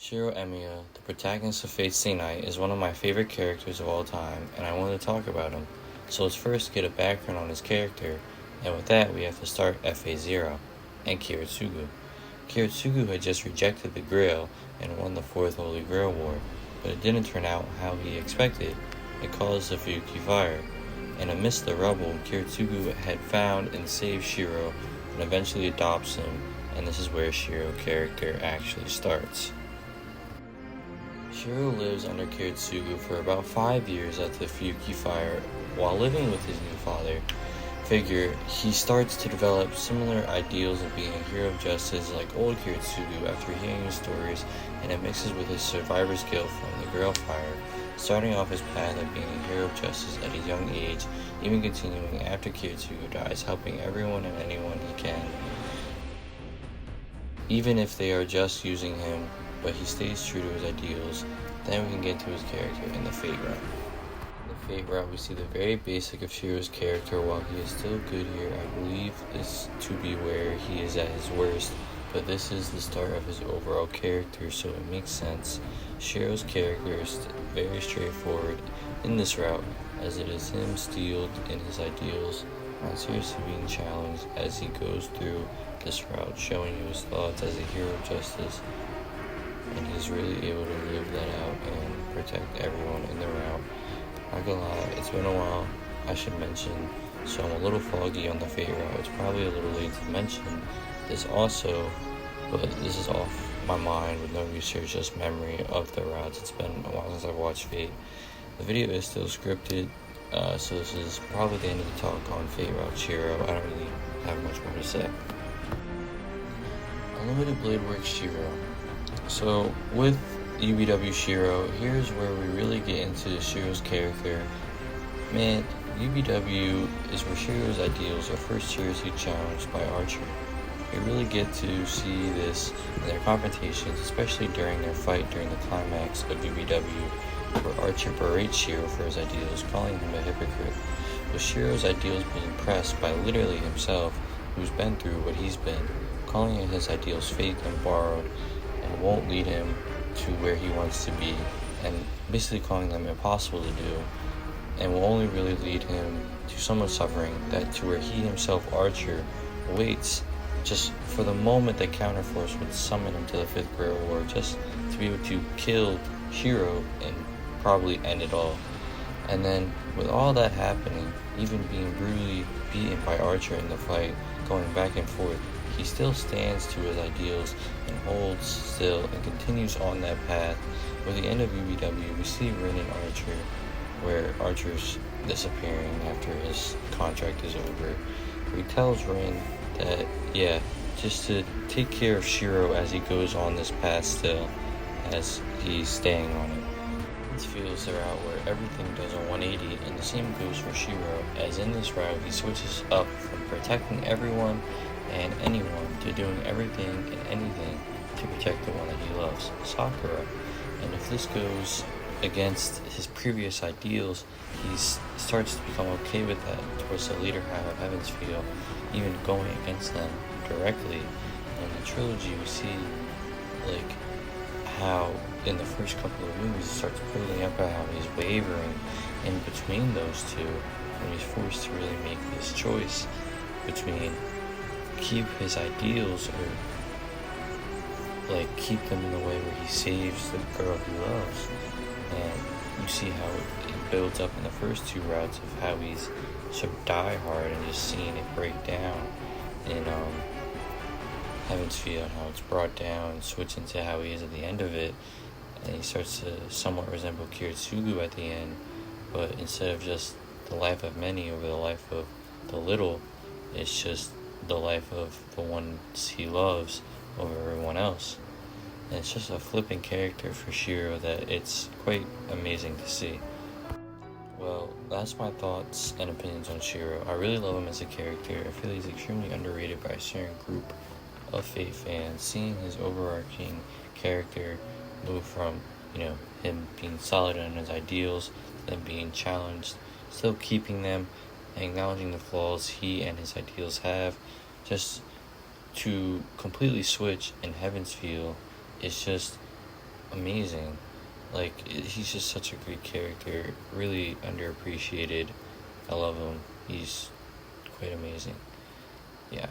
Shirou Emiya, the protagonist of Fate Stay Night, is one of my favorite characters of all time, and I wanted to talk about him. So let's first get a background on his character, and with that we have to start FA0 and Kiritsugu. Kiritsugu had just rejected the Grail and won the Fourth Holy Grail War, but it didn't turn out how he expected. It caused the Fuyuki Fire, and amidst the rubble, Kiritsugu had found and saved Shirou and eventually adopts him, and this is where Shirou's character actually starts. Shirou lives under Kiritsugu for about 5 years after the Fuyuki Fire. While living with his new father figure, he starts to develop similar ideals of being a hero of justice like old Kiritsugu after hearing his stories, and it mixes with his survivor's guilt from the Grail Fire, starting off his path of being a hero of justice at a young age, even continuing after Kiritsugu dies, helping everyone and anyone he can, even if they are just using him, but he stays true to his ideals. Then we can get to his character in the Fate route. In the Fate route, we see the very basic of Shirou's character. While he is still good here, I believe this to be where he is at his worst, but this is the start of his overall character, so it makes sense. Shirou's character is very straightforward in this route, as it is him steeled in his ideals, not seriously being challenged as he goes through this route, showing you his thoughts as a hero of justice, and he's really able to live that out and protect everyone in the route. Not gonna lie, it's been a while, I should mention, so I'm a little foggy on the Fate route. It's probably a little late to mention this also, but this is off my mind with no research, just memory of the routes. It's been a while since I've watched Fate. The video is still scripted, so this is probably the end of the talk on Fate route Shirou. I don't really have much more to say. Unlimited Blade Works Shirou. So with UBW Shirou, here's where we really get into Shirou's character. Man, UBW is where Shirou's ideals are first seriously challenged by Archer. We really get to see this in their confrontations, especially during their fight during the climax of UBW, where Archer berates Shirou for his ideals, calling him a hypocrite. With Shirou's ideals being pressed by literally himself, who's been through what he's been, calling his ideals fake and borrowed, and won't lead him to where he wants to be, and basically calling them impossible to do, and will only really lead him to so much suffering that to where he himself, Archer, waits just for the moment that Counterforce would summon him to the Fifth Grail War, just to be able to kill Shirou and probably end it all. And then with all that happening, even being brutally beaten by Archer in the fight, going back and forth, he still stands to his ideals and holds still and continues on that path. With the end of UBW, we see Rin and Archer, where Archer's disappearing after his contract is over. He tells Rin that, just to take care of Shirou as he goes on this path still, as he's staying on it. This feels the route where everything does a 180, and the same goes for Shirou, as in this route he switches up from protecting everyone and anyone to doing everything and anything to protect the one that he loves, Sakura. And if this goes against his previous ideals, he starts to become okay with that towards the later half of Heaven's Feel, even going against them directly. In the trilogy, we see like how in the first couple of movies it starts building up how he's wavering in between those two, and he's forced to really make this choice between keep his ideals or like keep them in the way where he saves the girl he loves. And you see how it builds up in the first two routes of how he's so die hard and just seeing it break down in Heaven's Feel, and how it's brought down and switch into how he is at the end of it, and he starts to somewhat resemble Kiritsugu at the end, but instead of just the life of many over the life of the little, it's just the life of the ones he loves over everyone else. And it's just a flippant character for Shirou that it's quite amazing to see. Well, that's my thoughts and opinions on Shirou. I really love him as a character. I feel he's extremely underrated by a certain group of Fate fans. Seeing his overarching character move from, him being solid in his ideals, then being challenged, still keeping them, acknowledging the flaws he and his ideals have, just to completely switch in Heaven's Feel is just amazing. Like, he's just such a great character, really underappreciated. I love him. He's quite amazing. Yeah.